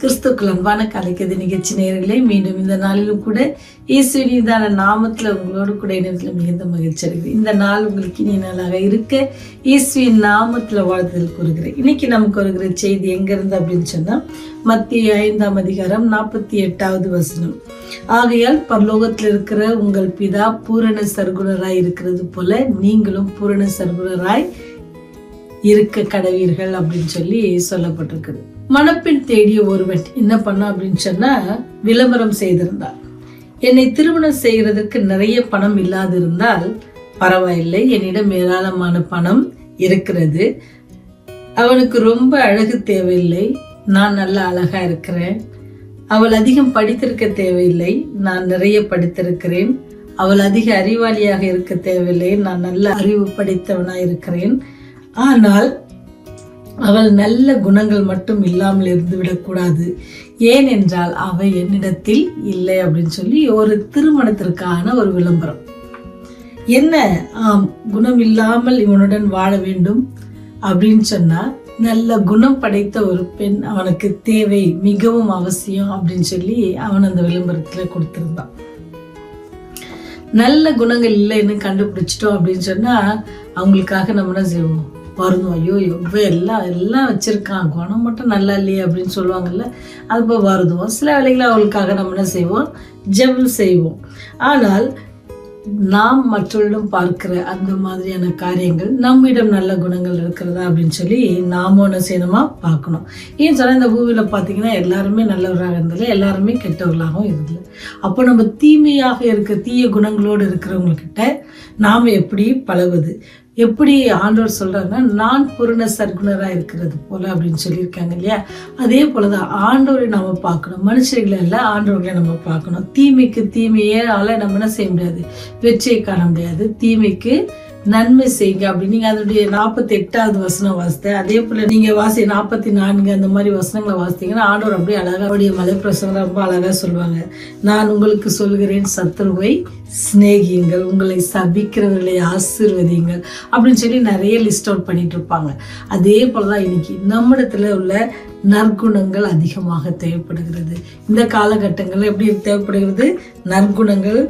கிறிஸ்துக்கள் அன்பான கலைக்கது நிகழ்ச்சி நேயர்களே, மீண்டும் இந்த நாளிலும் கூட இயேசுவின் நாமத்தில் உங்களோடு கூட இணையத்தில் மிகுந்த மகிழ்ச்சி அடைகிறது. இந்த நாள் உங்களுக்கு இனி நாளாக இருக்க இயேசுவின் நாமத்தில் வாழ்த்துதல் கூறுகிறேன். இன்னைக்கு நமக்கு வருகிற செய்தி எங்கிருந்து அப்படின்னு சொன்னா, மத்திய 5ஆம் அதிகாரம் 48வது வசனம். ஆகையால் பரலோகத்தில் இருக்கிற உங்கள் பிதா பூரண சர்க்குணராய் இருக்கிறது போல நீங்களும் பூரண சர்க்குணராய் இருக்க கடவீர்கள் அப்படின்னு சொல்லி சொல்லப்பட்டிருக்குது. மணப்பெண் தேடிய ஒருவன் என்ன பண்ணா அப்படின்னு சொன்னா, விளம்பரம் செய்திருந்தார். என்னை திருமணம் செய்கிறதுக்கு நிறைய பணம் இல்லாதிருந்தால் பரவாயில்லை, என்னிடம் ஏராளமான பணம் இருக்கிறது, அவனுக்கு ரொம்ப அழகு தேவையில்லை, நான் நல்ல அழகா இருக்கிறேன், அவள் அதிகம் படித்திருக்க தேவையில்லை, நான் நிறைய படித்திருக்கிறேன், அவள் அதிக அறிவாளியாக இருக்க தேவையில்லை, நான் நல்ல அறிவு படித்தவனா இருக்கிறேன், ஆனால் அவள் நல்ல குணங்கள் மட்டும் இல்லாமல் இருந்து விடக்கூடாது, ஏனென்றால் அவள் என்னிடத்தில் இல்லை அப்படின்னு சொல்லி ஒரு திருமணத்திற்கான ஒரு விளம்பரம். என்ன, குணம் இல்லாமல் இவனுடன் வாழ வேண்டும் அப்படின்னு சொன்னா, நல்ல குணம் படைத்த ஒரு பெண் அவனுக்கு தேவை, மிகவும் அவசியம் அப்படின்னு சொல்லி அவன் அந்த விளம்பரத்துல கொடுத்திருந்தான். நல்ல குணங்கள் இல்லைன்னு கண்டுபிடிச்சிட்டோம் அப்படின்னு சொன்னா, அவங்களுக்காக நம்ம என்ன செய்வோம், வருந்தோம். ஐயோ எல்லாம் வச்சிருக்கான், குணம் மட்டும் நல்லா இல்லையே அப்படின்னு சொல்லுவாங்கல்ல, அது இப்போ வருதுவோம். சில வேளைகளை அவளுக்காக நம்ம என்ன செய்வோம், ஜெபம் செய்வோம். ஆனால் நாம் மற்றவரிடம் பார்க்கிற அந்த மாதிரியான காரியங்கள், நம்மிடம் நல்ல குணங்கள் இருக்கிறதா அப்படின்னு சொல்லி நாம என்ன செய்யணுமா பார்க்கணும். ஏன் சொன்னா, இந்த பூமியில பார்த்தீங்கன்னா எல்லாருமே நல்லவராக இருந்ததில்லை, எல்லாருமே கெட்டவர்களாகவும் இருந்தது. அப்போ நம்ம தீமையாக இருக்க தீய குணங்களோடு இருக்கிறவங்கக்கிட்ட நாம் எப்படி பழகுவது, எப்படி ஆண்டவர் சொல்றாருன்னா, நான் பூரண சர்க்குணரா இருக்கிறது போல அப்படின்னு சொல்லியிருக்காங்க இல்லையா. அதே போலதான் ஆண்டவரை நம்ம பார்க்கணும், மனுஷர்களை அல்ல ஆண்டவர்களை நம்ம பார்க்கணும். தீமைக்கு தீமையால நம்ம என்ன செய்ய முடியாது, வெற்றியை காண முடியாது. தீமைக்கு நன்மை செய்யுங்க அப்படின்னு நீங்க அதனுடைய 48வது வசனம் வாசித்த, அதே போல நீங்க 44 அந்த மாதிரி வசனங்களை வாசித்தீங்கன்னா ஆண்டவர் அப்படியே அழகா, அவருடைய மலைப்பிரசங்க ரொம்ப அழகா சொல்லுவாங்க. நான் உங்களுக்கு சொல்கிறேன், சத்துருவை சிநேகியுங்கள், உங்களை சபிக்கிறவர்களை ஆசீர்வதியுங்கள் அப்படின்னு சொல்லி நிறைய லிஸ்ட் அவுட் பண்ணிட்டு இருப்பாங்க. அதே போலதான் இன்னைக்கு நம்மிடத்துல உள்ள நற்குணங்கள் அதிகமாக தேவைப்படுகிறது. இந்த காலகட்டங்கள்ல எப்படி தேவைப்படுகிறது, நற்குணங்கள்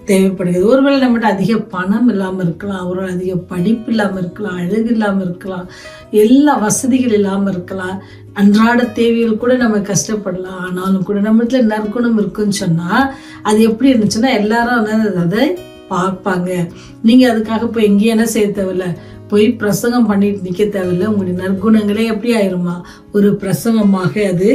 தேவைப்படுகிறது. ஒருவேளை நம்மகிட்ட அதிக பணம் இல்லாமல் இருக்கலாம், ஒருவேளை அதிக படிப்பு இல்லாமல் இருக்கலாம், அழகு இல்லாமல் இருக்கலாம், எல்லா வசதிகள் இல்லாமல் இருக்கலாம், அன்றாட தேவைகள் கூட நம்ம கஷ்டப்படலாம். ஆனாலும் கூட நம்மளத்துல நற்குணம் இருக்குன்னு சொன்னா, அது எப்படி இருந்துச்சுன்னா எல்லாரும் அதை பார்ப்பாங்க. நீங்க அதுக்காக போய் எங்கேயும் என்ன செய்ய தேவையில்லை, போய் பிரசங்கம் பண்ணிட்டு நிற்க தேவையில்லை. உங்களுடைய நற்குணங்களே எப்படி ஆயிருமா, ஒரு பிரசங்கமாக அது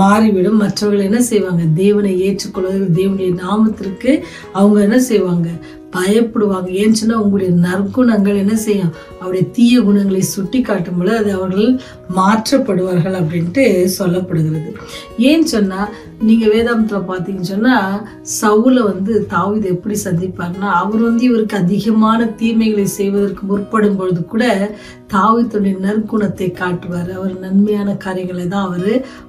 மாறிவிடும். மற்றவர்கள் என்ன செய்வாங்க, தேவனை ஏற்றுக்கொள்வது, தேவனுடைய நாமத்திற்கு அவங்க என்ன செய்வாங்க, பயப்படுவாங்க. ஏன்னு சொன்னா, உங்களுடைய நற்குணங்கள் என்ன செய்யும், அவருடைய தீய குணங்களை சுட்டி காட்டும் பொழுது அது அவர்கள் மாற்றப்படுவார்கள் அப்படின்ட்டு சொல்லப்படுகிறது. ஏன்னு சொன்னா, நீங்க வேதாந்தத்துல பாத்தீங்கன்னு சொன்னா, சவுல தாவீது எப்படி சந்திப்பார்னா, அவர் இவருக்கு அதிகமான தீமைகளை செய்வதற்கு முற்படும் பொழுது கூட தாவீதுடைய நற்குணத்தை காட்டுவார். அவர் நன்மையான காரியங்களை தான்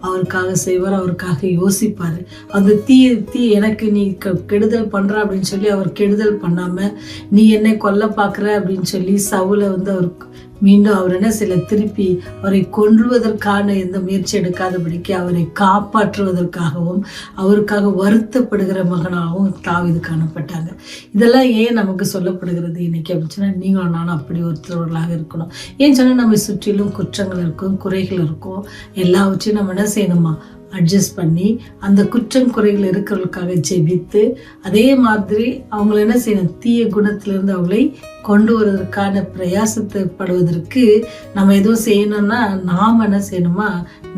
அவருக்காக செய்வார், அவருக்காக யோசிப்பாரு. அந்த தீ எனக்கு நீ கெடுதல் பண்ற அப்படின்னு சொல்லி அவர் கெடுதல் பண்ணாம, நீ என்னை கொல்ல பாக்குற அப்படின்னு சொல்லி சவுல அவருக்கு மீண்டும் அவர் என்ன செய்யல, திருப்பி அவரை கொல்லுவதற்கான எந்த முயற்சி எடுக்காதபடிக்கு அவரை காப்பாற்றுவதற்காகவும் அவருக்காக வருத்தப்படுகிற மகனாகவும் தாவீது காணப்பட்டாங்க. இதெல்லாம் ஏன் நமக்கு சொல்லப்படுகிறது இன்னைக்கு அப்படின்னு சொன்னா, நீங்களும் நானும் அப்படி ஒருத்தவர்களாக இருக்கணும். ஏன் சொன்னா, நம்ம சுற்றிலும் குற்றங்கள் இருக்கும், குறைகள் இருக்கும், எல்லாவற்றையும் நம்ம என்ன செய்யணுமா, அட்ஜஸ்ட் பண்ணி அந்த குற்றம் குறைகள் இருக்கிறவர்களுக்காக ஜெபித்து, அதே மாதிரி அவங்களை என்ன செய்யணும், தீய குணத்திலிருந்து அவங்களை கொண்டு வருவதற்கான பிரயாசத்தை படுவதற்கு நம்ம எதுவும் செய்யணும்னா, நாம் என்ன செய்யணுமா,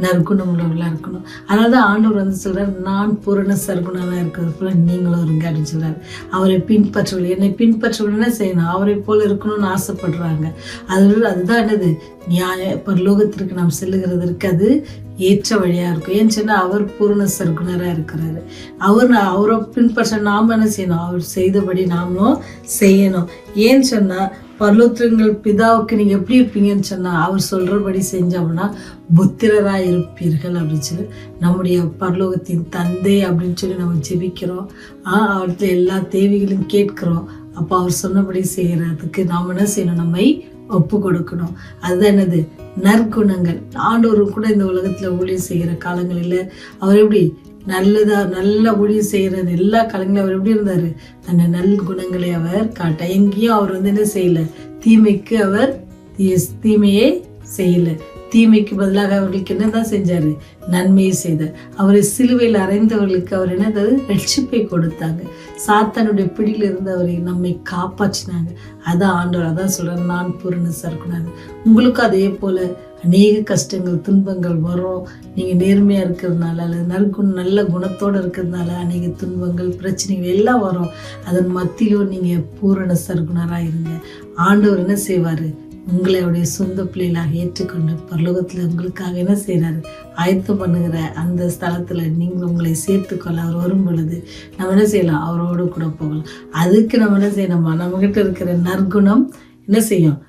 நற்குணம் உள்ளவர்களா இருக்கணும். அதனாலதான் ஆண்டவர் சொல்றாரு, நான் பூரண சர்க்குணனா இருக்கிறது போல நீங்களும் இருங்க அப்படின்னு சொல்றாரு. அவரை பின்பற்றுவது, என்னை பின்பற்றுவது என்ன செய்யணும், அவரை போல இருக்கணும்னு ஆசைப்படுறாங்க. அதுதான் என்னது, நியாய பரலோகத்திற்கு நாம் செல்லுகிறதற்கு அது ஏற்ற வழியா இருக்கும். ஏன்னு சொன்னா, அவர் பூரண சர்க்குணரா இருக்கிறாரு. அவரை பின்பற்ற நாம என்ன செய்யணும், அவர் செய்தபடி நாமளும் செய்யணும். ஏன்னு சொன்னா, பரலோகங்கள் பிதாவுக்கு நீங்க எப்படி இருப்பீங்கன்னு சொன்னா, அவர் சொல்றபடி செஞ்சோம்னா புத்திரராய் இருப்பீர்கள் அப்படின்னு சொல்லி நம்முடைய பரலோகத்தின் தந்தை அப்படின்னு சொல்லி நம்ம ஜெபிக்கிறோம். அவர்கிட்ட எல்லா தேவைகளையும் கேட்கிறோம். அப்போ அவர் சொன்னபடி செய்யறதுக்கு நாம் என்ன செய்யணும், நம்மை ஒப்பு கொடுக்கணும். அதுதான் என்னது? நற்குணங்கள். ஆண்டவர் கூட இந்த உலகத்துல ஊழியம் செய்கிற காலங்களில் அவர் எப்படி நல்ல ஊழியம் செய்கிற எல்லா காலங்களும் அவர் எப்படி இருந்தாரு? தன்னை நற்குணங்களை அவர் காட்ட எங்கேயும் அவர் என்ன செய்யல, தீமைக்கு அவர் தீமையே செய்யல. தீமைக்கு பதிலாக அவர்களுக்கு என்னதான் செஞ்சாரு? நன்மையை செய்தார். அவரை சிலுவையில் அறைந்தவர்களுக்கு அவர் என்னது? ரட்சிப்பை கொடுத்தாங்க. சாத்தானுடைய பிடியில் இருந்து அவரை நம்மை காப்பாற்றினாங்க. அதான் ஆண்டவர் அதான் சொல்றாரு, நான் பூரண சர்க்குணர். உங்களுக்கும் அதே போல அநேக கஷ்டங்கள் துன்பங்கள் வரும். நீங்க நேர்மையா இருக்கிறதுனால அல்லது நல்ல குணத்தோட இருக்கிறதுனால அநேக துன்பங்கள் பிரச்சனைகள் எல்லாம் வரும். அதன் மத்தியிலும் நீங்க பூரண சர்க்குணரா இருங்க. ஆண்டவர் என்ன செய்வாரு? உங்களை அவருடைய சொந்த பிள்ளைகளாக ஏற்றுக்கொண்டு பரலோகத்துல உங்களுக்காக என்ன செய்யறாரு? ஆயத்தம் பண்ணுகிற அந்த ஸ்தலத்துல நீங்கள் உங்களை சேர்த்துக்கொள்ள அவர் வரும் பொழுது நம்ம என்ன செய்யலாம்? அவரோடு கூட போகலாம். அதுக்கு நம்ம என்ன செய்யணுமா? நம்ம கிட்ட இருக்கிற நற்குணம் என்ன செய்யும்?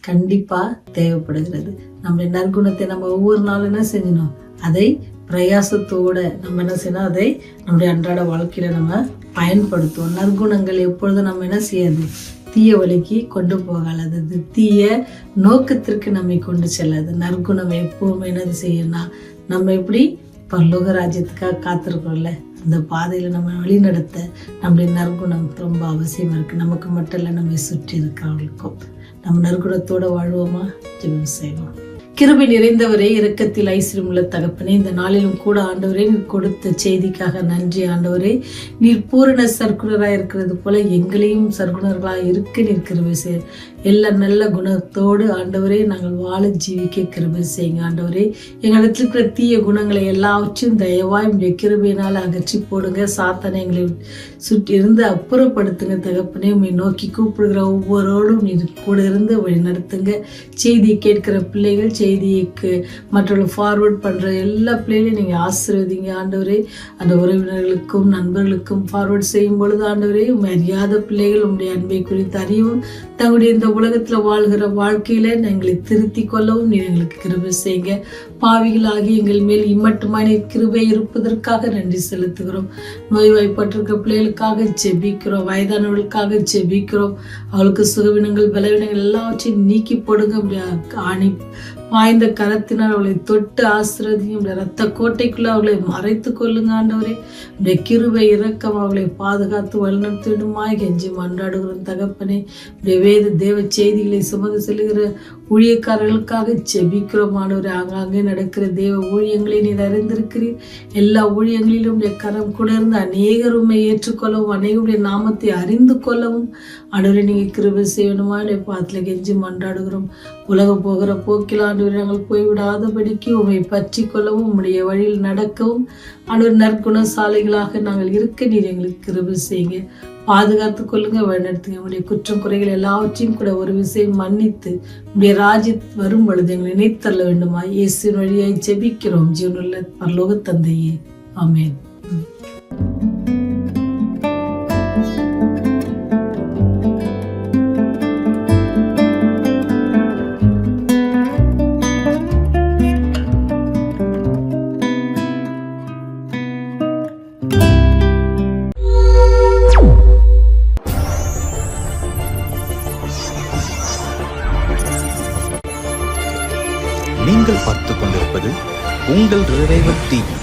கண்டிப்பா தேவைப்படுகிறது. நம்முடைய நற்குணத்தை நம்ம ஒவ்வொரு நாளும் என்ன செஞ்சணும்? அதை பிரயாசத்தோட நம்ம என்ன செய்யணும்? அதை நம்முடைய அன்றாட வாழ்க்கையில நம்ம பயன்படுத்துவோம். நற்குணங்கள் எப்பொழுதும் நம்ம என்ன செய்யாது? தீய வழிக்கு கொண்டு போகாது. தீய நோக்கத்திற்கு நம்மை கொண்டு செல்லாது. நற்குணம் எப்பவுமே என்னது செய்யணும்னா, நம்ம எப்படி பரலோக ராஜ்யத்துக்காக காத்திருக்கோம்ல, அந்த பாதையில நம்ம வழி நடத்த நம்முடைய நற்குணம் ரொம்ப அவசியமா இருக்கு. நமக்கு மட்டும் இல்லை, நம்மை சுற்றி இருக்கிறவர்களுக்கும். நம்ம நற்குணத்தோட வாழ்வோமா? ஜெபம் செய்வோம். கிருபை நிறைந்தவரே, இரக்கத்தில் ஐஸ்வரியமுள்ள தகப்பனே, இந்த நாளிலும் கூட ஆண்டவரே நீர் கொடுத்த செய்திக்காக நன்றி. ஆண்டவரே, நீர் பூரண சர்க்குணராக இருக்கிறது போல எங்களையும் சர்க்குணர்களாக இருக்க நீர் கிருபை செய்ய. எல்லா நல்ல குணத்தோடு ஆண்டவரே நாங்கள் வாழ ஜீவிக்க கிருபை செய்யுங்க. ஆண்டவரே, எங்களுக்கு இருக்கிற தீய குணங்களை எல்லாவற்றையும் தயவாய் உடைய கிருபையினால் அகற்றி போடுங்க. சாத்தானை எங்களை சுற்றி இருந்து அப்புறப்படுத்துங்க. தகப்பனே, உண்மை நோக்கி கூப்பிடுகிற ஒவ்வொருவரோடும் நீர் கூட இருந்து வழி நடத்துங்க. செய்தியை கேட்கிற பிள்ளைகள், செய்திக்கு மற்றவர்கள் ஃபார்வர்ட் பண்ற எல்லா பிள்ளைகளையும் நீங்க ஆசீர்வதிங்க. ஆண்டவரே, அந்த உறவினர்களுக்கும் நண்பர்களுக்கும் ஃபார்வர்ட் செய்யும் பொழுது ஆண்டவரே, உண்மை அறியாத பிள்ளைகள் உங்களுடைய அன்பை குறித்து அறியவும், தங்களுடைய இந்த உலகத்துல வாழ்கிற வாழ்க்கையில எங்களை திருத்தி கொள்ளவும் நீர் எங்களுக்கு கிருபை செய்யுங்க. பாவிகளாகி எங்கள் மேல் இம்மட்டுமான கிருபை இருப்பதற்காக நன்றி செலுத்துகிறோம். நோய்வாய்ப்பட்டிருக்க பிள்ளைகளுக்காக ஜெபிக்கிறோம். வயதானவர்களுக்காக ஜெபிக்கிறோம். அவளுக்கு சுகவினங்கள் பலவீனங்கள் எல்லாவற்றையும் நீக்கி போடுங்க. ஆணி வாய்ந்த கரத்தினால் அவளை தொட்டு ஆசிரதியும் ரத்த கோட்டைக்குள்ள அவளை மறைத்து கொள்ளுங்க. ஆண்டவரே, இந்த கிருபை இரக்கம் அவளை பாதுகாத்து வழிநடத்திடுமாய் கெஞ்சி மன்றாடுகிறோம். தகப்பனே, இந்த வேத தேவ செய்திகளை சுமந்து செல்கிற ஊழியக்காரர்களுக்காக ஜெபிக்கிறோம். ஆண்டவரே, ஆங்காங்கே நடக்கிற தேவ ஊழியங்களை நீர் அறிந்திருக்கிறீர். எல்லா ஊழியங்களிலும் கரம் கூட இருந்து அநேகர் உண்மை ஏற்றுக்கொள்ளவும், அநேகருடைய நாமத்தை அறிந்து கொள்ளவும் ஆண்டவரே நீங்க கிருபை செய்யணுமா பாத்துல கெஞ்சி மன்றாடுகிறோம். உலகம் போகிற போக்கில் ஆண்டவரே நாங்கள் போய்விடாதபடிக்கு உண்மை பற்றி கொள்ளவும், உம்முடைய வழியில் நடக்கவும் ஆண்டவர் நற்குணசாலைகளாக நாங்கள் இருக்க நீர் எங்களுக்கு கிருபை செய்யுங்க. பாதுகாத்து கொள்ளுங்க, வழிநடத்துங்க. உங்களுடைய குற்றம் குறைகள் எல்லாவற்றையும் கூட ஒரு விஷயம் மன்னித்து உங்களுடைய ராஜ்யம் வரும் பொழுது எங்களை நினைத்தள்ள வேண்டுமா? இயேசுவின் வழியாய் ஜெபிக்கிறோம் ஜீவனுள்ள பரலோக தந்தையே, ஆமென். நீங்கள் பார்த்துக் கொண்டிருப்பது உங்கள் ரிவைவல் டிவி.